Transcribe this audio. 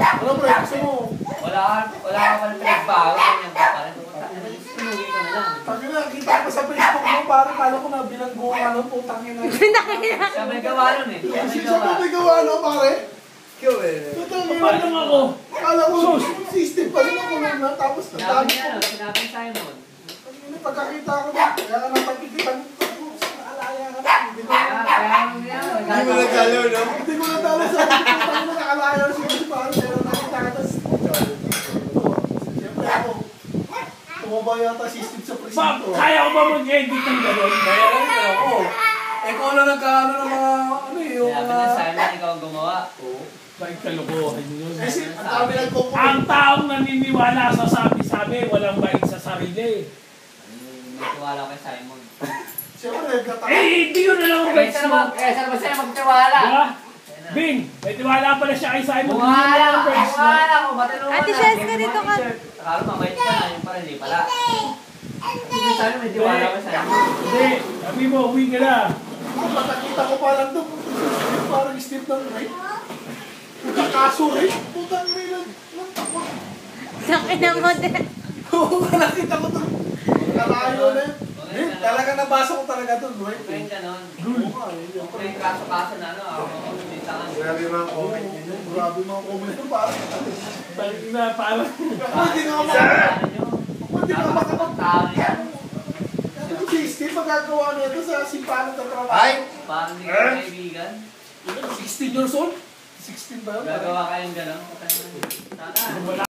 Ano pre, gusto mo? Wala ka pala pinagbago. Ganyan ka pala. Sinuwi ko na lang. Pag nakita ko sa Facebook mo, parang kala ko na bilanggo ano, putang ina. Siya may gawa nun eh. Siya pa may gawa no, pare? Ikaw eh. Putang ina. Paano ako? Kala ko, system pa rin ako na, tapos Sinabi nadami niya, ko. sinabi ni Simon. Pagkakita ko na, kaya ka napagkikitan ko, naalaya ka na, hindi ko Hindi mo nagalaw, no? Hindi ko natalo sa akin, putang ina, nakalaya ko si parang pero nakita ka, tapos, siyempre ako, tumaba yata system sa presinto. Kaya ko ba mag-edit ng gano'n? Kaya lang yun ako. Eh kung ano nagkaano ng mga, ano yung Sinabi mga... ni Simon, ikaw ang gumawa. Bakit kalokohan yun? Eh si, ang dami nagkukulit. Ang taong naniniwala sa sabi-sabi, walang bait sa sarili. Nagtiwala kay Simon. Siyempre nagkataka. Hindi yun na lang ang bait mo. Kaya ba sa'yo magtiwala? Diba? Bing, may tiwala pala siya kay Simon. Buwala ko, matulungan Ate Shes, ganito ka. Akala mabait ka na, yung pala hindi pala. Hindi sana may tiwala kay Simon. Hindi, sabi mo, uwi ka na. Pagkakita ko pa lang doon, parang step ng right. Pagkakaso right, putang nila. Sakin mo din. Oo, nakita ko doon. Kalayo na yun. Talaga nabasa ko talaga doon, right? Kaya ka nun. Oo nga eh. Kaya yung kaso-kaso na ano, ako hindi tangan. Grabe mga comment niya dyan. Grabe mga comment doon, parang. Balik na, parang. Ako hindi nga Hindi ka makapagtao yan. Ano si Steve, magagawa na ito sa simbahan ng trabaho? Ay! Parang hindi ka kaibigan. 16 years old? 16 ba yun? Gagawa kayong gano'n. Sana.